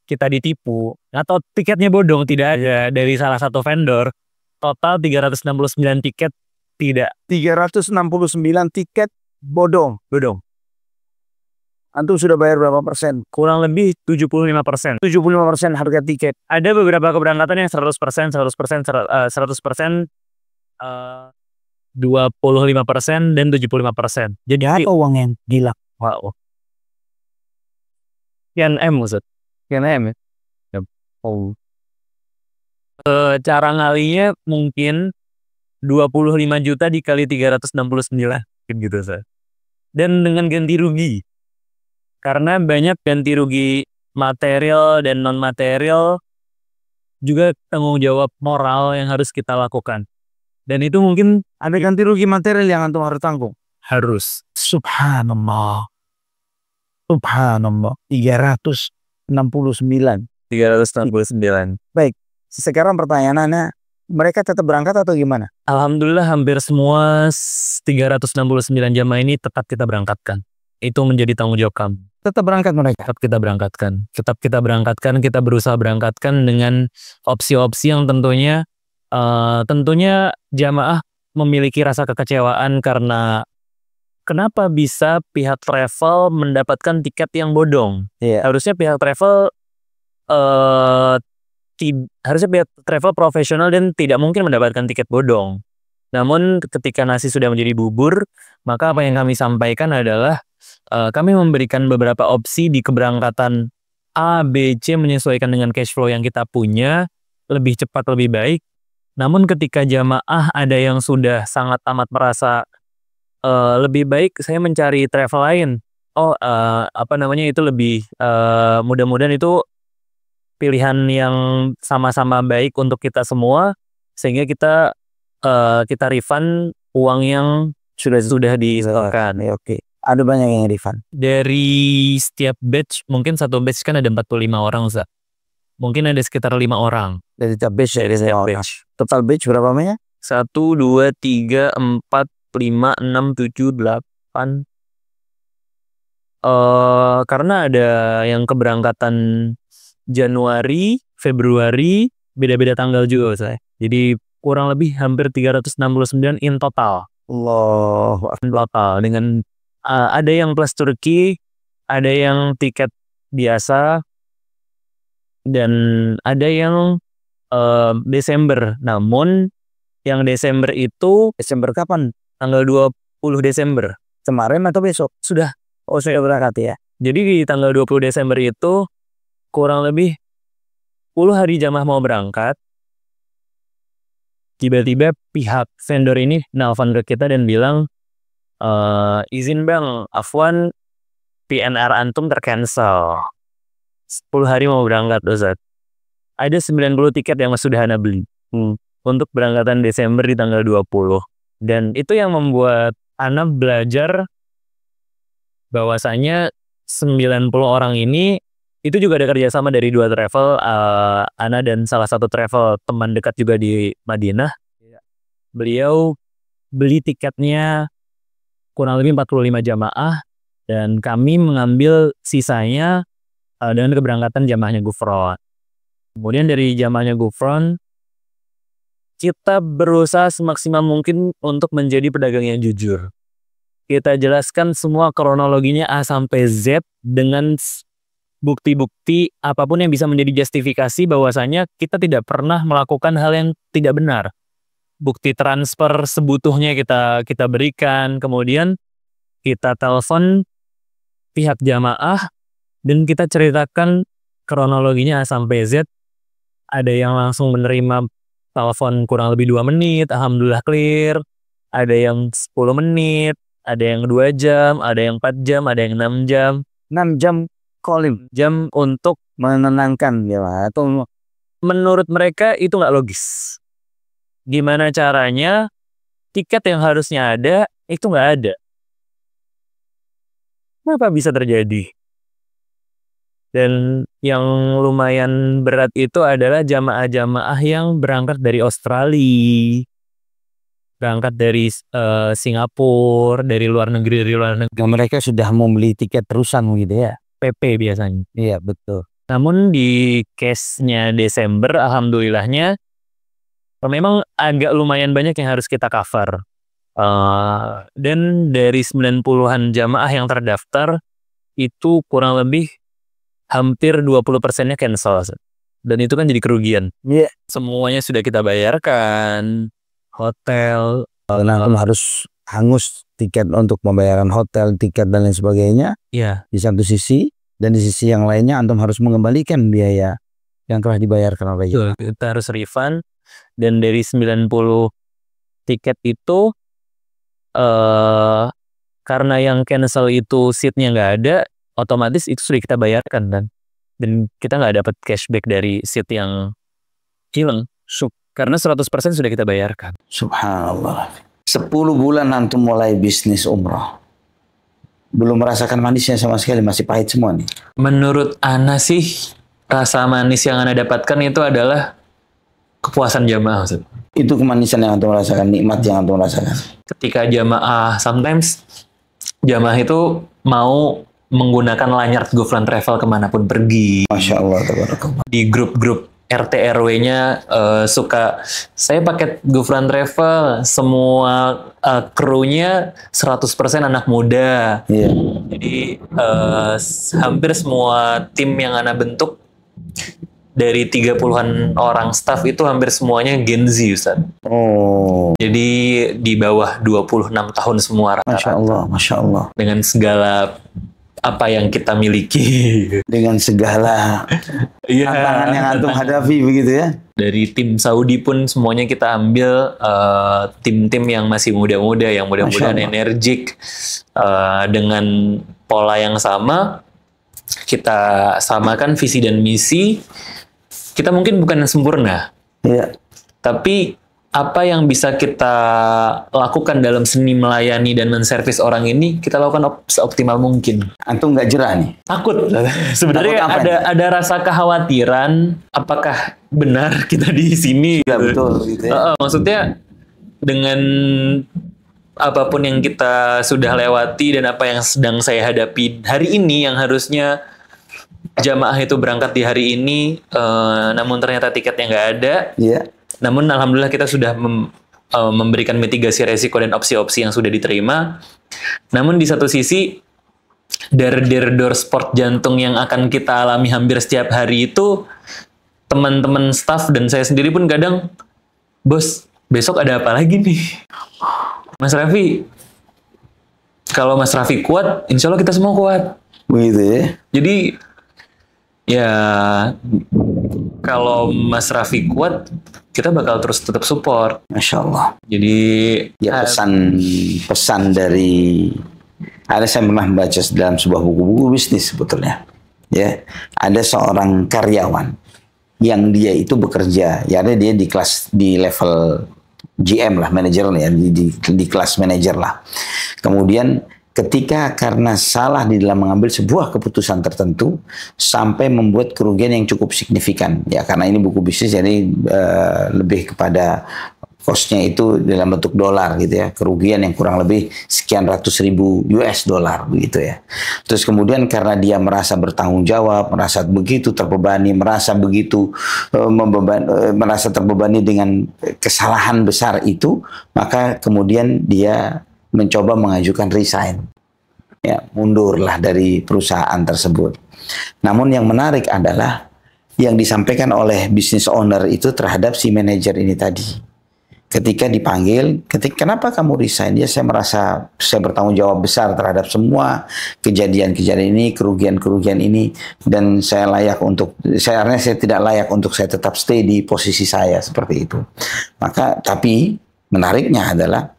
kita ditipu atau tiketnya bodong, tidak ada dari salah satu vendor. Total 369 tiket tidak.
369 tiket bodong. Antum sudah bayar berapa persen?
Kurang lebih 75%.
75% harga tiket.
Ada beberapa keberangkatan yang 100%, 25% dan 75%.
Jadi apa uang yang gila?
Wow. Sekian M maksud.
Sekian M ya?
Yep. Oh. Cara ngalinya mungkin 25 juta dikali 369 gitu saya. Dan dengan ganti rugi. Karena banyak ganti rugi material dan non material, juga tanggung jawab moral yang harus kita lakukan. Dan itu mungkin
ada ganti rugi material yang antum harus tanggung.
Harus.
Subhanallah. 369. Baik. Sekarang pertanyaannya, mereka tetap berangkat atau gimana?
Alhamdulillah hampir semua 369 jamaah ini tetap kita berangkatkan. Itu menjadi tanggung jawab kami.
Tetap berangkat mereka?
Tetap kita berangkatkan. Kita berusaha berangkatkan dengan opsi-opsi yang tentunya jamaah memiliki rasa kekecewaan karena kenapa bisa pihak travel mendapatkan tiket yang bodong?
Yeah.
Harusnya pihak travel profesional dan tidak mungkin mendapatkan tiket bodong. Namun ketika nasi sudah menjadi bubur, maka apa yang kami sampaikan adalah kami memberikan beberapa opsi di keberangkatan A, B, C menyesuaikan dengan cash flow yang kita punya, lebih cepat, lebih baik. Namun ketika jamaah ada yang sudah sangat amat merasa lebih baik saya mencari travel lain. Itu lebih mudah-mudahan itu pilihan yang sama-sama baik untuk kita semua, sehingga kita refund uang yang sudah disetorkan.
Oke. Ada banyak yang refund.
Dari setiap batch, mungkin satu batch kan ada 45 orang, Zak. Mungkin ada sekitar 5 orang.
Dari setiap batch Total batch berapa banyak?
1, 2, 3, 4, 5, 6, 7, 8. Karena ada yang keberangkatan Januari, Februari, beda-beda tanggal juga saya. Jadi kurang lebih hampir 369 in total.
total
dengan ada yang plus Turki, ada yang tiket biasa, dan ada yang Desember. Namun yang Desember itu
kapan?
Tanggal 20 Desember.
Kemarin atau besok?
Sudah.
Sudah berangkat ya.
Jadi di tanggal 20 Desember itu kurang lebih 10 hari jamaah mau berangkat. Tiba-tiba pihak vendor ini nelfon ke kita dan bilang, izin bang, Afwan, PNR antum tercancel. 10 hari mau berangkat, Ustaz. Ada 90 tiket yang sudah Ana beli untuk berangkatan Desember di tanggal 20. Dan itu yang membuat Ana belajar bahwasanya 90 orang ini itu juga ada kerjasama dari 2 travel, Ana dan salah satu travel teman dekat juga di Madinah. Beliau beli tiketnya kurang lebih 45 jamaah dan kami mengambil sisanya dengan keberangkatan jamaahnya Gufron. Kemudian dari jamaahnya Gufron, kita berusaha semaksimal mungkin untuk menjadi pedagang yang jujur. Kita jelaskan semua kronologinya A sampai Z dengan bukti-bukti apapun yang bisa menjadi justifikasi bahwasanya kita tidak pernah melakukan hal yang tidak benar. Bukti transfer sebutuhnya kita berikan, kemudian kita telepon pihak jamaah dan kita ceritakan kronologinya A sampai Z. Ada yang langsung menerima telepon kurang lebih 2 menit, alhamdulillah clear. Ada yang 10 menit, ada yang 2 jam, ada yang 4 jam, ada yang 6 jam.
6 jam calling,
jam untuk
menenangkan ya, atau
menurut mereka itu nggak logis. Gimana caranya tiket yang harusnya ada itu nggak ada? Kenapa bisa terjadi? Dan yang lumayan berat itu adalah jamaah-jamaah yang berangkat dari Australia, berangkat dari Singapura, dari luar negeri.
Mereka sudah membeli tiket terusan gitu ya?
PP biasanya.
Iya, betul.
Namun di case-nya Desember, alhamdulillahnya memang agak lumayan banyak yang harus kita cover. Dan dari 90-an jamaah yang terdaftar, itu kurang lebih hampir 20%-nya cancel. Dan itu kan jadi kerugian.
Iya.
Semuanya sudah kita bayarkan, hotel.
Nah, harus hangus tiket untuk pembayaran hotel, tiket dan lain sebagainya.
Iya.
Di satu sisi, dan di sisi yang lainnya antum harus mengembalikan biaya yang telah dibayarkan oleh
kita. Kita harus refund. Dan dari 90 tiket itu, karena yang cancel itu seatnya nggak ada, otomatis itu sudah kita bayarkan dan kita nggak dapat cashback dari seat yang hilang. Karena 100% sudah kita bayarkan.
Subhanallah. 10 bulan antum mulai bisnis umrah. Belum merasakan manisnya sama sekali, masih pahit semua nih.
Menurut Ana sih, rasa manis yang Ana dapatkan itu adalah kepuasan jamaah.
Itu kemanisan yang antum rasakan, nikmat yang antum rasakan.
Ketika jamaah, sometimes jamaah itu mau menggunakan lanyard Gufron Travel kemanapun pergi.
Masya Allah, tabarakallah.
Di grup-grup RT RW-nya suka, saya pakai Gufron Travel, semua krunya 100% anak muda.
Yeah.
Jadi hampir semua tim yang Ana bentuk, dari 30-an orang staff itu hampir semuanya Gen Z, Ustaz.
Oh.
Jadi di bawah 26 tahun semua rata-rata.
Masya Allah, Masya Allah.
Dengan segala apa yang kita miliki,
dengan segala tantangan yang antum hadapi begitu ya.
Dari tim Saudi pun semuanya kita ambil tim-tim yang masih muda-muda, yang mudah-mudahan energik, dengan pola yang sama. Kita samakan visi dan misi. Kita mungkin bukan yang sempurna, tapi apa yang bisa kita lakukan dalam seni melayani dan menservis orang ini, kita lakukan seoptimal mungkin.
Antum nggak jerah nih?
Takut. Sebenarnya ada rasa kekhawatiran, apakah benar kita di sini?
Ya, betul. Gitu ya.
Maksudnya dengan apapun yang kita sudah lewati dan apa yang sedang saya hadapi hari ini, yang harusnya jamaah itu berangkat di hari ini, namun ternyata tiketnya nggak ada.
Iya.
Namun alhamdulillah kita sudah memberikan mitigasi resiko dan opsi-opsi yang sudah diterima. Namun di satu sisi, der-der sport jantung yang akan kita alami hampir setiap hari itu, teman-teman staff dan saya sendiri pun kadang, bos, besok ada apa lagi nih? Mas Raffi, kalau Mas Raffi kuat, insya Allah kita semua kuat.
Begitu ya.
Jadi, ya kalau Mas Raffi kuat, kita bakal terus tetap support.
Masya Allah.
Jadi
ya pesan dari, ada saya pernah membaca dalam sebuah buku-buku bisnis sebetulnya. Ya, ada seorang karyawan yang dia itu bekerja, ya ada dia di level GM lah, manajer lah ya, di kelas manajer lah. Kemudian ketika karena salah di dalam mengambil sebuah keputusan tertentu sampai membuat kerugian yang cukup signifikan, ya karena ini buku bisnis jadi lebih kepada cost-nya itu dalam bentuk dolar gitu ya, kerugian yang kurang lebih sekian ratus ribu US dollar begitu ya. Terus kemudian karena dia merasa bertanggung jawab, merasa begitu terbebani, merasa begitu merasa terbebani dengan kesalahan besar itu, maka kemudian dia mencoba mengajukan resign, ya mundurlah dari perusahaan tersebut. Namun yang menarik adalah yang disampaikan oleh business owner itu terhadap si manajer ini tadi. Ketika dipanggil, kenapa kamu resign? Ya saya merasa saya bertanggung jawab besar terhadap semua kejadian-kejadian ini, kerugian-kerugian ini, dan saya tidak layak untuk saya tetap stay di posisi saya seperti itu. Maka tapi menariknya adalah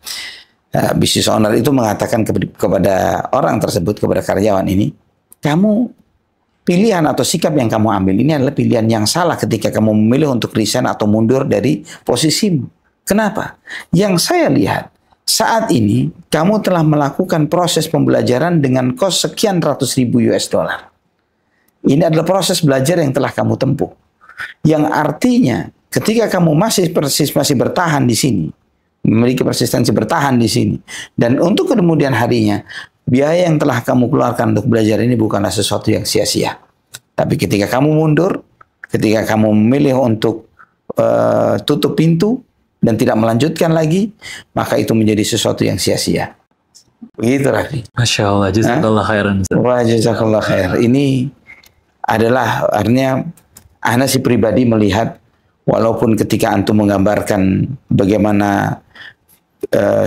business owner itu mengatakan kepada orang tersebut, kepada karyawan ini, kamu pilihan atau sikap yang kamu ambil ini adalah pilihan yang salah ketika kamu memilih untuk resign atau mundur dari posisimu. Kenapa? Yang saya lihat saat ini kamu telah melakukan proses pembelajaran dengan kos sekian ratus ribu US dollar. Ini adalah proses belajar yang telah kamu tempuh. Yang artinya ketika kamu masih bertahan di sini, memiliki persistensi bertahan di sini, dan untuk kemudian harinya biaya yang telah kamu keluarkan untuk belajar ini bukanlah sesuatu yang sia-sia. Tapi ketika kamu mundur, ketika kamu memilih untuk tutup pintu dan tidak melanjutkan lagi, maka itu menjadi sesuatu yang sia-sia. Begitu, Rafi.
Masya Allah, jazakallah khairan.
Wah, jazakallah khair. Ini adalah artinya, ana si pribadi melihat, walaupun ketika antum menggambarkan bagaimana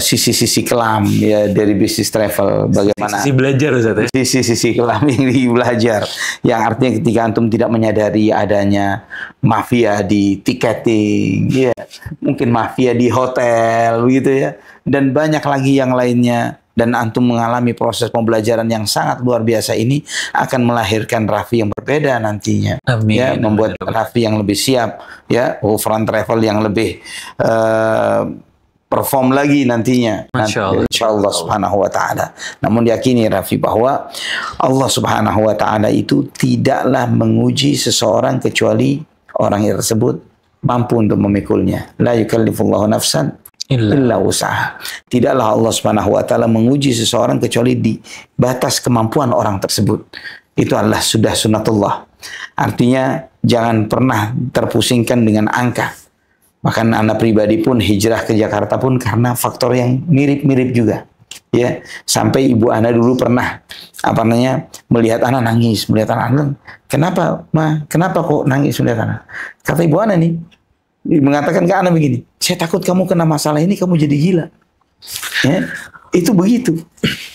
sisi-sisi kelam ya dari bisnis travel, bagaimana
sisi belajar, Ustaz, ya?
Sisi kelam yang belajar, yang artinya ketika antum tidak menyadari adanya mafia di tiketing, ya mungkin mafia di hotel, begitu ya, dan banyak lagi yang lainnya. Dan antum mengalami proses pembelajaran yang sangat luar biasa ini akan melahirkan Raffi yang berbeda nantinya.
Amin.
Ya, membuat Raffi yang lebih siap, ya, Ghufran Travel yang lebih perform lagi nantinya. Insyaallah subhanahu wa ta'ala. Namun yakini Raffi bahwa Allah subhanahu wa ta'ala itu tidaklah menguji seseorang kecuali orang yang tersebut mampu untuk memikulnya. La yukallifullahu nafsan illa usaha. Tidaklah Allah subhanahu wa ta'ala menguji seseorang kecuali di batas kemampuan orang tersebut. Itu adalah sudah sunatullah. Artinya jangan pernah terpusingkan dengan angka. Bahkan anak pribadi pun hijrah ke Jakarta pun karena faktor yang mirip-mirip juga. Ya, sampai ibu ana dulu pernah melihat anak nangis, melihat anak, kenapa, Ma? Kenapa kok nangis melihat anak? Kata ibu ana nih, mengatakan ke anak begini, saya takut kamu kena masalah ini, kamu jadi gila. Ya, itu begitu.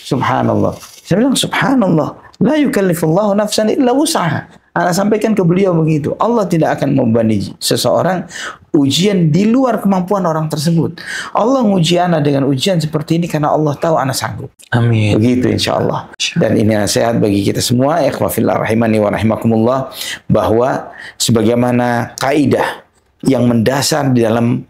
Subhanallah. Saya bilang, subhanallah. La yukallifullahu nafsan illa wus'aha. Anak sampaikan ke beliau begitu. Allah tidak akan membebani seseorang ujian di luar kemampuan orang tersebut. Allah menguji anak dengan ujian seperti ini karena Allah tahu anak sanggup.
Amin.
Begitu insyaAllah. Dan ini nasihat bagi kita semua. Ikhwa fillah rahimani wa rahimakumullah. Bahwa sebagaimana kaidah yang mendasar di dalam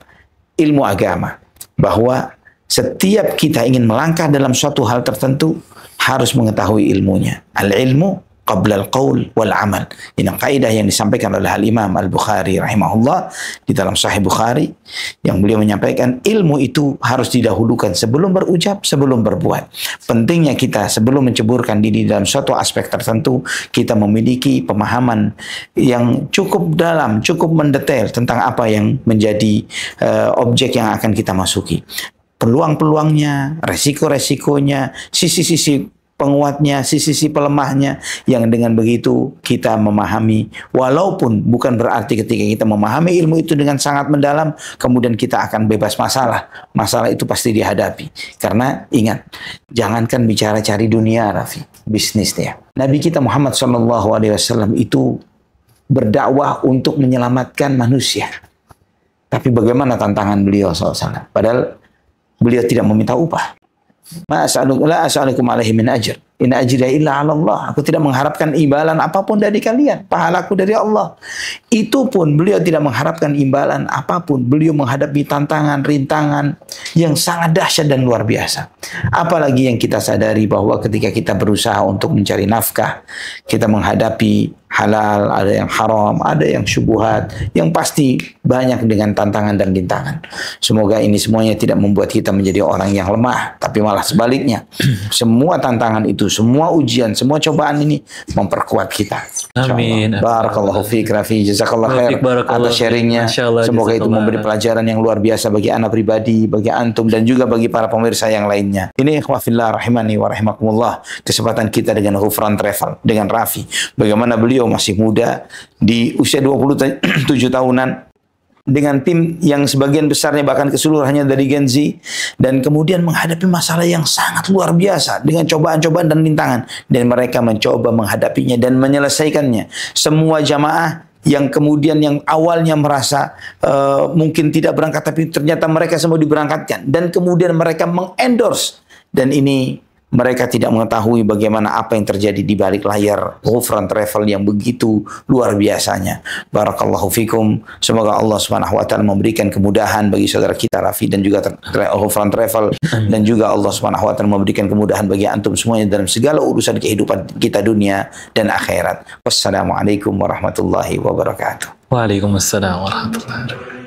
ilmu agama, bahwa setiap kita ingin melangkah dalam suatu hal tertentu harus mengetahui ilmunya. Al-ilmu qabla al-qaul wal amal. Ini kaidah yang disampaikan oleh Al-Imam Al-Bukhari rahimahullah di dalam Sahih Bukhari, yang beliau menyampaikan ilmu itu harus didahulukan sebelum berucap, sebelum berbuat. Pentingnya kita sebelum menceburkan diri dalam suatu aspek tertentu, kita memiliki pemahaman yang cukup dalam, cukup mendetail tentang apa yang menjadi objek yang akan kita masuki. Peluang-peluangnya, resiko-resikonya, sisi-sisi penguatnya, sisi-sisi pelemahnya, yang dengan begitu kita memahami, walaupun bukan berarti ketika kita memahami ilmu itu dengan sangat mendalam, kemudian kita akan bebas masalah. Masalah itu pasti dihadapi. Karena ingat, jangankan bicara cari dunia, Raffi, bisnisnya. Nabi kita Muhammad SAW itu berdakwah untuk menyelamatkan manusia. Tapi bagaimana tantangan beliau SAW? Padahal beliau tidak meminta upah. La as'alukum alaihi min ajr. In ajriya illa 'ala Allah. Aku tidak mengharapkan imbalan apapun dari kalian. Pahalaku dari Allah. Itu pun beliau tidak mengharapkan imbalan apapun. Beliau menghadapi tantangan, rintangan yang sangat dahsyat dan luar biasa. Apalagi yang kita sadari bahwa ketika kita berusaha untuk mencari nafkah, kita menghadapi halal, ada yang haram, ada yang syubhat, yang pasti banyak dengan tantangan dan rintangan. Semoga ini semuanya tidak membuat kita menjadi orang yang lemah, tapi malah sebaliknya. Semua tantangan itu, semua ujian, semua cobaan ini memperkuat kita.
Amin.
Barakallahu fiik, Raffi, jazakallah khair atas sharingnya. Semoga itu memberi pelajaran yang luar biasa bagi anak pribadi, bagi antum, dan juga bagi para pemirsa yang lainnya. Ini ikhwah fillah rahimani wa rahimakumullah, kesempatan kita dengan Ghufran Travel, dengan Raffi. Bagaimana beliau masih muda, di usia 27 tahunan, dengan tim yang sebagian besarnya bahkan keseluruhannya dari Gen Z, dan kemudian menghadapi masalah yang sangat luar biasa dengan cobaan-cobaan dan rintangan, dan mereka mencoba menghadapinya dan menyelesaikannya. Semua jamaah yang kemudian yang awalnya merasa mungkin tidak berangkat, tapi ternyata mereka semua diberangkatkan, dan kemudian mereka mengendorse, dan ini mereka tidak mengetahui bagaimana apa yang terjadi di balik layar Ghufran Travel yang begitu luar biasanya. Barakallahu fikum. Semoga Allah Subhanahu wa taala memberikan kemudahan bagi saudara kita Raffi dan juga Ghufran Travel, dan juga Allah Subhanahu wa taala memberikan kemudahan bagi antum semuanya dalam segala urusan kehidupan kita dunia dan akhirat. Wassalamualaikum warahmatullahi wabarakatuh.
Waalaikumsalam warahmatullahi wabarakatuh.